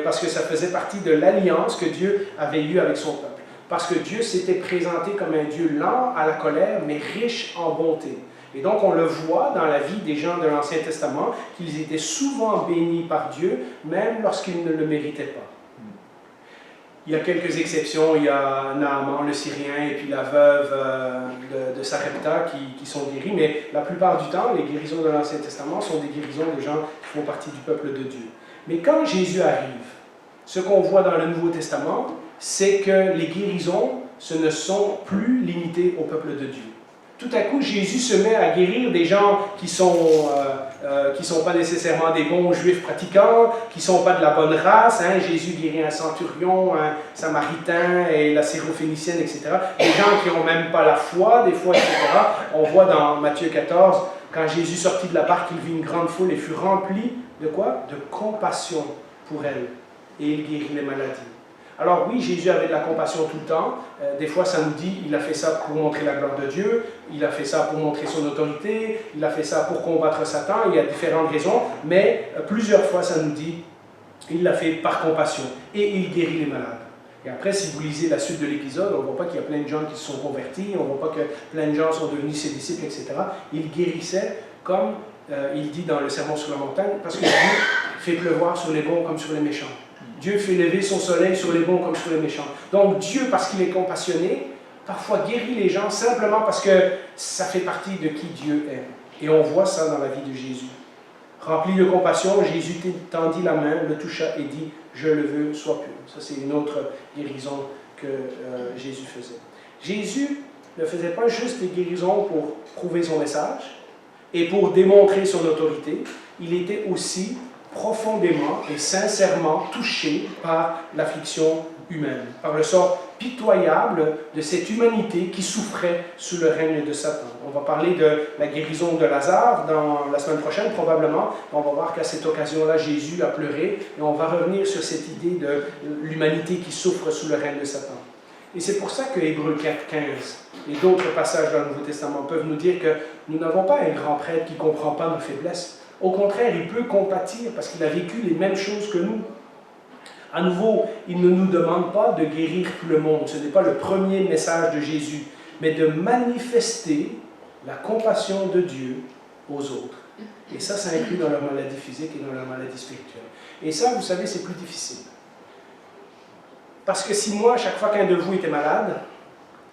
Parce que ça faisait partie de l'alliance que Dieu avait eue avec son peuple. Parce que Dieu s'était présenté comme un Dieu lent à la colère, mais riche en bonté. Et donc, on le voit dans la vie des gens de l'Ancien Testament, qu'ils étaient souvent bénis par Dieu, même lorsqu'ils ne le méritaient pas. Il y a quelques exceptions, il y a Naaman, le Syrien, et puis la veuve de Sarepta qui sont guéris, mais la plupart du temps, les guérisons de l'Ancien Testament sont des guérisons de gens qui font partie du peuple de Dieu. Mais quand Jésus arrive, ce qu'on voit dans le Nouveau Testament, c'est que les guérisons, ce ne sont plus limitées au peuple de Dieu. tout à coup, Jésus se met à guérir des gens qui sont pas nécessairement des bons juifs pratiquants, qui ne sont pas de la bonne race. Hein. Jésus guérit un centurion, un samaritain et la syrophénicienne, etc. Des gens qui n'ont même pas la foi, des fois, etc. On voit dans Matthieu 14, quand Jésus sortit de la barque, il vit une grande foule et fut rempli de quoi? De compassion pour elle. Et il guérit les maladies. Alors oui, Jésus avait de la compassion tout le temps. Des fois, ça nous dit, il a fait ça pour montrer la gloire de Dieu, il a fait ça pour montrer son autorité, il a fait ça pour combattre Satan, il y a différentes raisons, mais plusieurs fois, ça nous dit, il l'a fait par compassion et il guérit les malades. Et après, si vous lisez la suite de l'épisode, on ne voit pas qu'il y a plein de gens qui se sont convertis, on ne voit pas que plein de gens sont devenus ses disciples, etc. Il guérissait comme il dit dans le Sermon sur la montagne, parce que Dieu fait pleuvoir sur les bons comme sur les méchants. Dieu fait lever son soleil sur les bons comme sur les méchants. Donc Dieu, parce qu'il est compassionné, parfois guérit les gens simplement parce que ça fait partie de qui Dieu est. Et on voit ça dans la vie de Jésus. Rempli de compassion, Jésus tendit la main, le toucha et dit « Je le veux, sois pur ». Ça, c'est une autre guérison que Jésus faisait. Jésus ne faisait pas juste des guérisons pour prouver son message et pour démontrer son autorité. Il était aussi profondément et sincèrement touché par l'affliction humaine, par le sort pitoyable de cette humanité qui souffrait sous le règne de Satan. On va parler de la guérison de Lazare dans la semaine prochaine, probablement. On va voir qu'à cette occasion-là, Jésus a pleuré, et on va revenir sur cette idée de l'humanité qui souffre sous le règne de Satan. Et c'est pour ça que Hébreux 4.15 et d'autres passages dans le Nouveau Testament peuvent nous dire que nous n'avons pas un grand prêtre qui ne comprend pas nos faiblesses. Au contraire, il peut compatir parce qu'il a vécu les mêmes choses que nous. À nouveau, il ne nous demande pas de guérir tout le monde. Ce n'est pas le premier message de Jésus, mais de manifester la compassion de Dieu aux autres. Et ça inclut dans leur maladie physique et dans leur maladie spirituelle. Et ça, vous savez, c'est plus difficile. Parce que si moi, à chaque fois qu'un de vous était malade,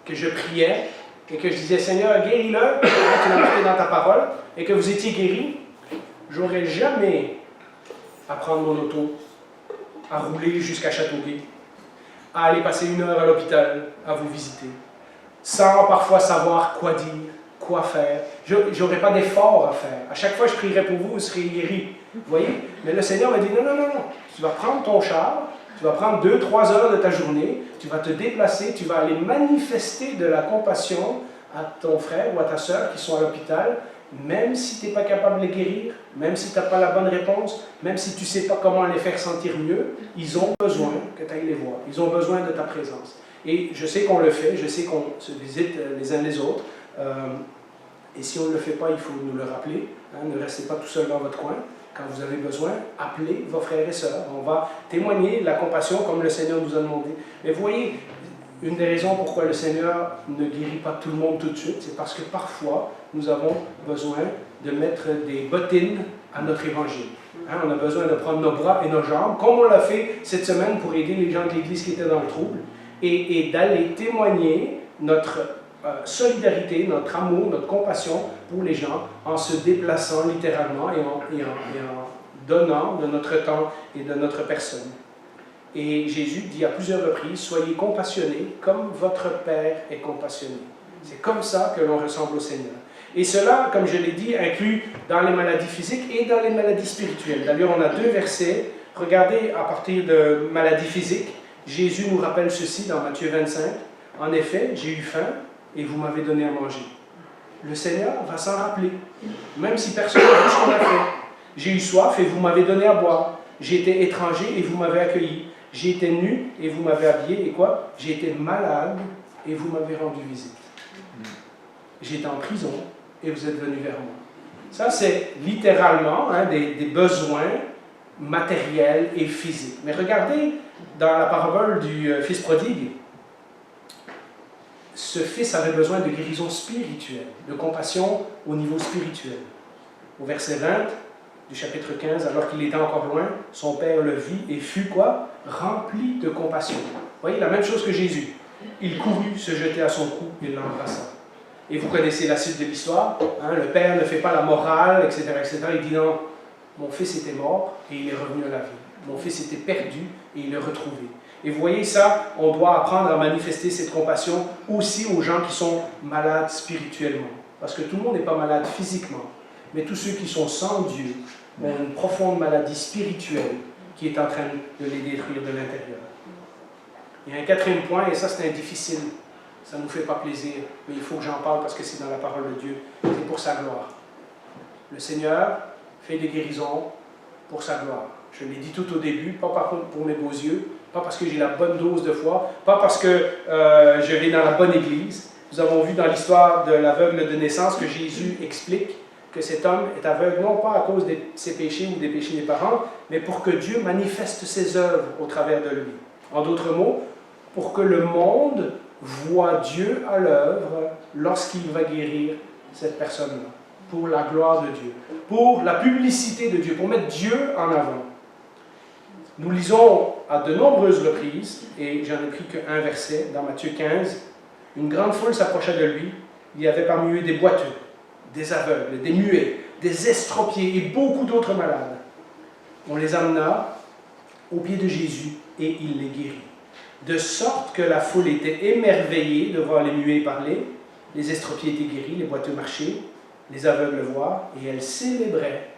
que je priais et que je disais « Seigneur, guéris-le », tu l'as marqué dans ta parole, et que vous étiez guéri, j'aurais jamais à prendre mon auto, à rouler jusqu'à Châteauguay, à aller passer 1 heure à l'hôpital, à vous visiter, sans parfois savoir quoi dire, quoi faire. Je n'aurais pas d'effort à faire. À chaque fois que je prierais pour vous, vous seriez guéri. Vous voyez? Mais le Seigneur m'a dit, non, non, non, non. Tu vas prendre ton char, tu vas prendre 2-3 heures de ta journée, tu vas te déplacer, tu vas aller manifester de la compassion à ton frère ou à ta sœur qui sont à l'hôpital, même si tu n'es pas capable de les guérir, même si tu n'as pas la bonne réponse, même si tu ne sais pas comment les faire sentir mieux, ils ont besoin que tu ailles les voir. Ils ont besoin de ta présence. Et je sais qu'on le fait, je sais qu'on se visite les uns les autres. Et si on ne le fait pas, il faut nous le rappeler. Hein, ne restez pas tout seul dans votre coin. Quand vous avez besoin, appelez vos frères et sœurs. On va témoigner de la compassion comme le Seigneur nous a demandé. Mais vous voyez, une des raisons pourquoi le Seigneur ne guérit pas tout le monde tout de suite, c'est parce que parfois, nous avons besoin de mettre des bottines à notre évangile. Hein, on a besoin de prendre nos bras et nos jambes, comme on l'a fait cette semaine pour aider les gens de l'Église qui étaient dans le trouble, et d'aller témoigner notre solidarité, notre amour, notre compassion pour les gens en se déplaçant littéralement et en donnant de notre temps et de notre personne. Et Jésus dit à plusieurs reprises, soyez compassionnés comme votre Père est compassionné. C'est comme ça que l'on ressemble au Seigneur. Et cela, comme je l'ai dit, inclut dans les maladies physiques et dans les maladies spirituelles. D'ailleurs, on a 2 versets. Regardez, à partir de maladies physiques, Jésus nous rappelle ceci dans Matthieu 25. En effet, j'ai eu faim et vous m'avez donné à manger. Le Seigneur va s'en rappeler, même si personne n'a vu ce qu'on a fait. J'ai eu soif et vous m'avez donné à boire. J'ai été étranger et vous m'avez accueilli. J'ai été nu et vous m'avez habillé. Et quoi? J'ai été malade et vous m'avez rendu visite. J'étais en prison et vous êtes venu vers moi. Ça, c'est littéralement des besoins matériels et physiques. Mais regardez, dans la parabole du fils prodigue, ce fils avait besoin de guérison spirituelle, de compassion au niveau spirituel. Au verset 20 du chapitre 15, alors qu'il était encore loin, son père le vit et fut quoi? Rempli de compassion. Vous voyez, la même chose que Jésus. Il courut se jeter à son cou et l'embrassa. Et vous connaissez la suite de l'histoire. Hein, le père ne fait pas la morale, etc., etc. Il dit non, mon fils était mort et il est revenu à la vie. Mon fils était perdu et il est retrouvé. Et vous voyez ça, on doit apprendre à manifester cette compassion aussi aux gens qui sont malades spirituellement. Parce que tout le monde n'est pas malade physiquement, mais tous ceux qui sont sans Dieu ont une profonde maladie spirituelle qui est en train de les détruire de l'intérieur. Il y a un quatrième point, et ça c'est difficile, ça ne nous fait pas plaisir, mais il faut que j'en parle parce que c'est dans la parole de Dieu, c'est pour sa gloire. Le Seigneur fait des guérisons pour sa gloire. Je l'ai dit tout au début, pas par contre pour mes beaux yeux, pas parce que j'ai la bonne dose de foi, pas parce que je vais dans la bonne église. Nous avons vu dans l'histoire de l'aveugle de naissance que Jésus explique que cet homme est aveugle non pas à cause de ses péchés ou des péchés des parents, mais pour que Dieu manifeste ses œuvres au travers de lui. En d'autres mots, pour que le monde voit Dieu à l'œuvre lorsqu'il va guérir cette personne-là, pour la gloire de Dieu, pour la publicité de Dieu, pour mettre Dieu en avant. Nous lisons à de nombreuses reprises, et j'en ai pris qu'un verset dans Matthieu 15, une grande foule s'approcha de lui, il y avait parmi eux des boiteux, des aveugles, des muets, des estropiés et beaucoup d'autres malades. On les amena aux pieds de Jésus et il les guérit. De sorte que la foule était émerveillée de voir les muets parler, les estropiés étaient guéris, les boiteux marchaient, les aveugles voir, et elle célébrait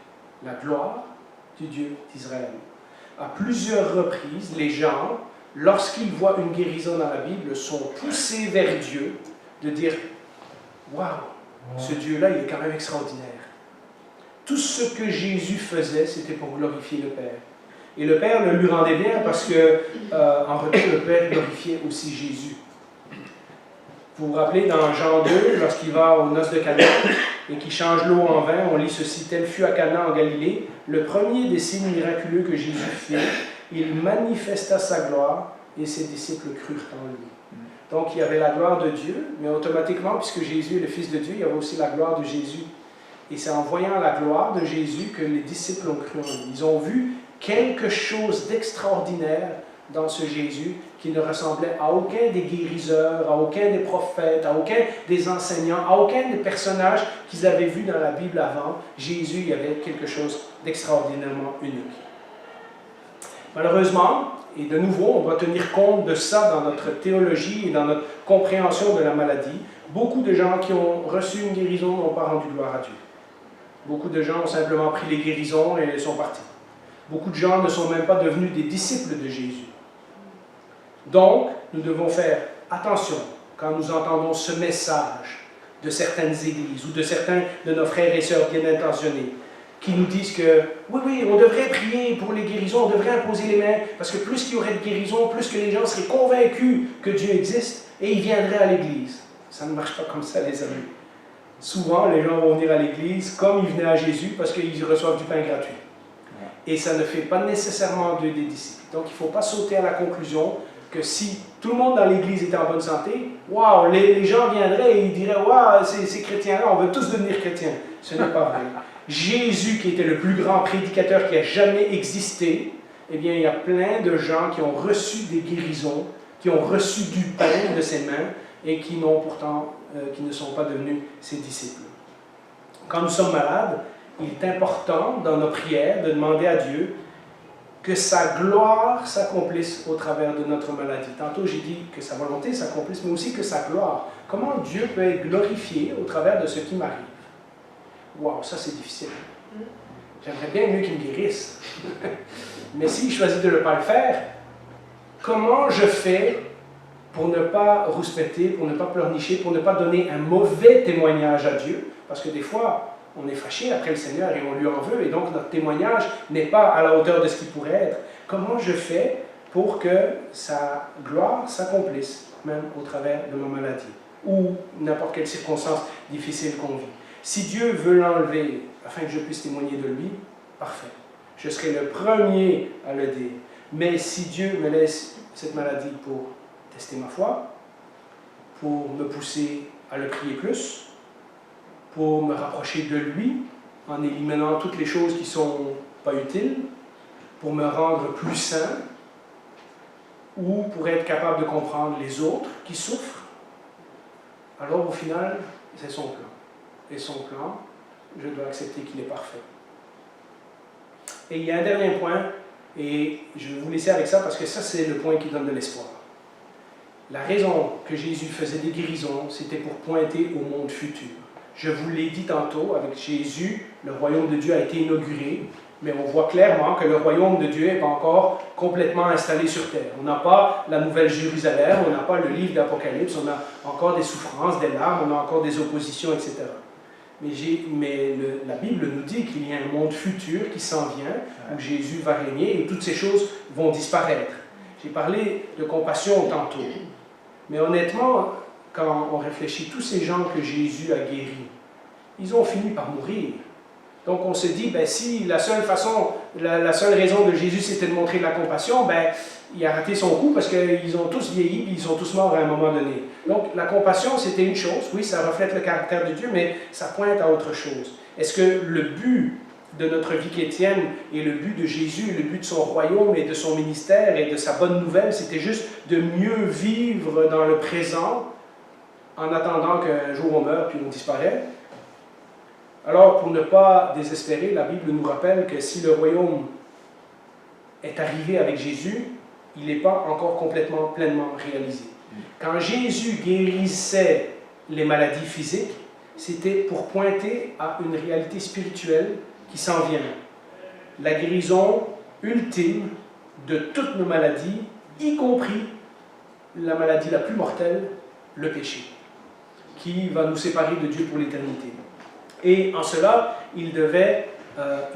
la gloire du Dieu d'Israël. À plusieurs reprises, les gens, lorsqu'ils voient une guérison dans la Bible, sont poussés vers Dieu de dire « Waouh, ce Dieu-là, il est quand même extraordinaire. » Tout ce que Jésus faisait, c'était pour glorifier le Père. Et le Père le lui rendait bien parce que, en retour, le Père glorifiait aussi Jésus. Vous vous rappelez dans Jean 2, lorsqu'il va aux noces de Cana et qu'il change l'eau en vin, on lit ceci: tel fut à Cana en Galilée, le premier des signes miraculeux que Jésus fit, il manifesta sa gloire et ses disciples crurent en lui. Donc il y avait la gloire de Dieu, mais automatiquement, puisque Jésus est le Fils de Dieu, il y avait aussi la gloire de Jésus. Et c'est en voyant la gloire de Jésus que les disciples ont cru en lui. Ils ont vu quelque chose d'extraordinaire dans ce Jésus qui ne ressemblait à aucun des guérisseurs, à aucun des prophètes, à aucun des enseignants, à aucun des personnages qu'ils avaient vus dans la Bible avant. Jésus, il y avait quelque chose d'extraordinairement unique. Malheureusement, et de nouveau, on doit tenir compte de ça dans notre théologie et dans notre compréhension de la maladie. Beaucoup de gens qui ont reçu une guérison n'ont pas rendu gloire à Dieu. Beaucoup de gens ont simplement pris les guérisons et sont partis. Beaucoup de gens ne sont même pas devenus des disciples de Jésus. Donc, nous devons faire attention quand nous entendons ce message de certaines églises ou de certains de nos frères et sœurs bien intentionnés qui nous disent que oui, on devrait prier pour les guérisons, on devrait imposer les mains, parce que plus qu'il y aurait de guérisons, plus que les gens seraient convaincus que Dieu existe et ils viendraient à l'église. Ça ne marche pas comme ça, les amis. Souvent, les gens vont venir à l'église comme ils venaient à Jésus parce qu'ils reçoivent du pain gratuit. Et ça ne fait pas nécessairement d'eux des disciples. Donc, il ne faut pas sauter à la conclusion que si tout le monde dans l'église était en bonne santé, waouh, les gens viendraient et ils diraient, waouh, ces chrétiens-là, on veut tous devenir chrétiens. Ce n'est pas vrai. Jésus, qui était le plus grand prédicateur qui a jamais existé, eh bien, il y a plein de gens qui ont reçu des guérisons, qui ont reçu du pain de ses mains et qui n'ont pourtant, qui ne sont pas devenus ses disciples. Quand nous sommes malades, il est important dans nos prières de demander à Dieu que sa gloire s'accomplisse au travers de notre maladie. Tantôt, j'ai dit que sa volonté s'accomplisse, mais aussi que sa gloire. Comment Dieu peut être glorifié au travers de ce qui m'arrive? Wow, ça c'est difficile. J'aimerais bien mieux qu'il me guérisse. Mais s'il choisit de ne pas le faire, comment je fais pour ne pas rouspéter, pour ne pas pleurnicher, pour ne pas donner un mauvais témoignage à Dieu? Parce que des fois, on est fâché après le Seigneur et on lui en veut, et donc notre témoignage n'est pas à la hauteur de ce qu'il pourrait être. Comment je fais pour que sa gloire s'accomplisse, même au travers de ma maladie, ou n'importe quelle circonstance difficile qu'on vit? Si Dieu veut l'enlever afin que je puisse témoigner de lui, parfait. Je serai le premier à le dire. Mais si Dieu me laisse cette maladie pour tester ma foi, pour me pousser à le prier plus, pour me rapprocher de lui en éliminant toutes les choses qui ne sont pas utiles, pour me rendre plus sain, ou pour être capable de comprendre les autres qui souffrent, alors au final, c'est son plan. Et son plan, je dois accepter qu'il est parfait. Et il y a un dernier point, Et je vais vous laisser avec ça parce que ça, c'est le point qui donne de l'espoir. La raison que Jésus faisait des guérisons, c'était pour pointer au monde futur. Je vous l'ai dit tantôt, avec Jésus, le royaume de Dieu a été inauguré, mais on voit clairement que le royaume de Dieu n'est pas encore complètement installé sur terre. On n'a pas la nouvelle Jérusalem, on n'a pas le livre d'Apocalypse, on a encore des souffrances, des larmes, on a encore des oppositions, etc. Mais la Bible nous dit qu'il y a un monde futur qui s'en vient, où Jésus va régner et toutes ces choses vont disparaître. J'ai parlé de compassion tantôt, mais honnêtement, quand on réfléchit, tous ces gens que Jésus a guéris, ils ont fini par mourir. Donc on se dit, ben, si la seule raison de Jésus c'était de montrer de la compassion, ben, il a raté son coup parce qu'ils ont tous vieilli et ils sont tous morts à un moment donné. Donc la compassion c'était une chose, oui ça reflète le caractère de Dieu, mais ça pointe à autre chose. Est-ce que le but de notre vie chrétienne et le but de Jésus, le but de son royaume et de son ministère et de sa bonne nouvelle, c'était juste de mieux vivre dans le présent en attendant qu'un jour on meure puis on disparaît? Alors, pour ne pas désespérer, la Bible nous rappelle que si le royaume est arrivé avec Jésus, il n'est pas encore complètement, pleinement réalisé. Quand Jésus guérissait les maladies physiques, c'était pour pointer à une réalité spirituelle qui s'en vient. La guérison ultime de toutes nos maladies, y compris la maladie la plus mortelle, le péché, qui va nous séparer de Dieu pour l'éternité. Et en cela, il devait,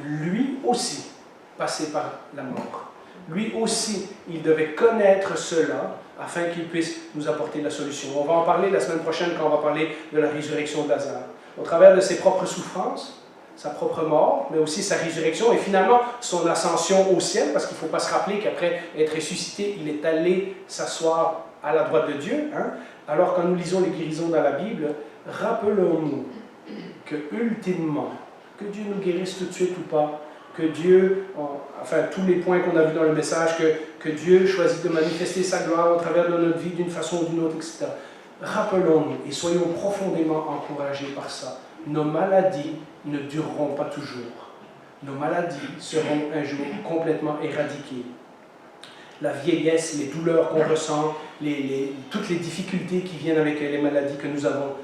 lui aussi, passer par la mort. Lui aussi, il devait connaître cela afin qu'il puisse nous apporter la solution. On va en parler la semaine prochaine quand on va parler de la résurrection de Lazare. Au travers de ses propres souffrances, sa propre mort, mais aussi sa résurrection et finalement son ascension au ciel, parce qu'il ne faut pas se rappeler qu'après être ressuscité, il est allé s'asseoir à la droite de Dieu. Hein? Alors quand nous lisons les guérisons dans la Bible, rappelons-nous que ultimement, que Dieu nous guérisse tout de suite ou pas, que Dieu, enfin tous les points qu'on a vus dans le message, que Dieu choisit de manifester sa gloire au travers de notre vie d'une façon ou d'une autre, etc. Rappelons-nous et soyons profondément encouragés par ça. Nos maladies ne dureront pas toujours. Nos maladies seront un jour complètement éradiquées. La vieillesse, les douleurs qu'on ressent, toutes les difficultés qui viennent avec les maladies que nous avons,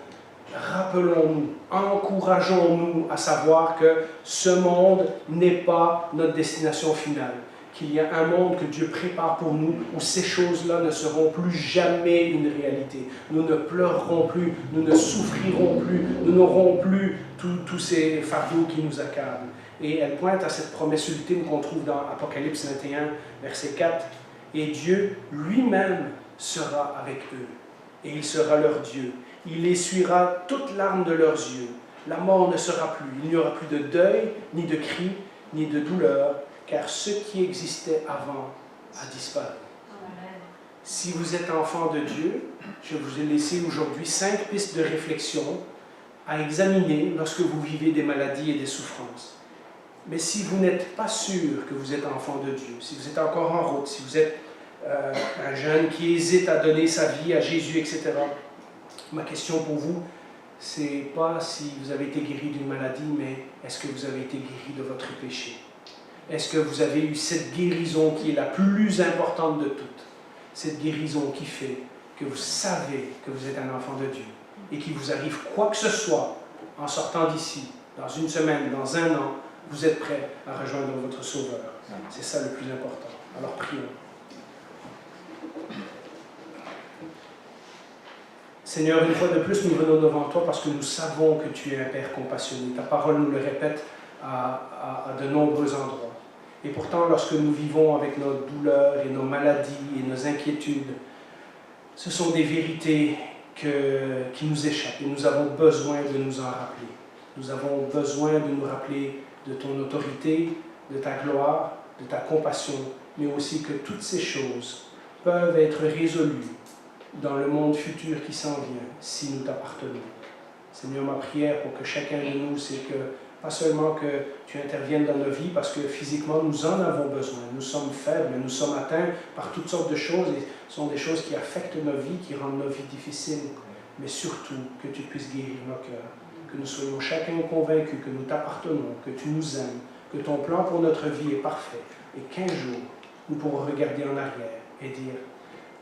rappelons-nous, encourageons-nous à savoir que ce monde n'est pas notre destination finale, qu'il y a un monde que Dieu prépare pour nous où ces choses-là ne seront plus jamais une réalité. Nous ne pleurerons plus, nous ne souffrirons plus, nous n'aurons plus tous ces fardeaux qui nous accablent. Et elle pointe à cette promesse ultime qu'on trouve dans Apocalypse 21, verset 4. « Et Dieu lui-même sera avec eux, et il sera leur Dieu. Il essuiera toute larme de leurs yeux. La mort ne sera plus. Il n'y aura plus de deuil, ni de cri, ni de douleur, car ce qui existait avant a disparu. » Si vous êtes enfant de Dieu, je vous ai laissé aujourd'hui 5 pistes de réflexion à examiner lorsque vous vivez des maladies et des souffrances. Mais si vous n'êtes pas sûr que vous êtes enfant de Dieu, si vous êtes encore en route, si vous êtes un jeune qui hésite à donner sa vie à Jésus, etc., ma question pour vous, c'est pas si vous avez été guéri d'une maladie, mais est-ce que vous avez été guéri de votre péché? Est-ce que vous avez eu cette guérison qui est la plus importante de toutes? Cette guérison qui fait que vous savez que vous êtes un enfant de Dieu et qu'il vous arrive quoi que ce soit en sortant d'ici, dans une semaine, dans un an, vous êtes prêt à rejoindre votre Sauveur. C'est ça le plus important. Alors prions. Seigneur, une fois de plus, nous venons devant toi parce que nous savons que tu es un Père compassionné. Ta parole nous le répète à de nombreux endroits. Et pourtant, lorsque nous vivons avec nos douleurs et nos maladies et nos inquiétudes, ce sont des vérités qui nous échappent et nous avons besoin de nous en rappeler. Nous avons besoin de nous rappeler de ton autorité, de ta gloire, de ta compassion, mais aussi que toutes ces choses peuvent être résolues dans le monde futur qui s'en vient, si nous t'appartenons. Seigneur, ma prière pour que chacun de nous, c'est que, pas seulement que tu interviennes dans nos vies, parce que physiquement, nous en avons besoin. Nous sommes faibles, nous sommes atteints par toutes sortes de choses, et ce sont des choses qui affectent nos vies, qui rendent nos vies difficiles, mais surtout que tu puisses guérir nos cœurs, que nous soyons chacun convaincus que nous t'appartenons, que tu nous aimes, que ton plan pour notre vie est parfait. Et 15 jours, nous pourrons regarder en arrière et dire,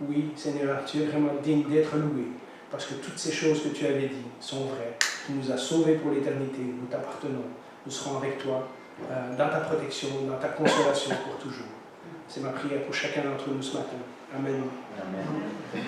oui, Seigneur, tu es vraiment digne d'être loué, parce que toutes ces choses que tu avais dit sont vraies. Tu nous as sauvés pour l'éternité, nous t'appartenons. Nous serons avec toi dans ta protection, dans ta consolation pour toujours. C'est ma prière pour chacun d'entre nous ce matin. Amen. Amen.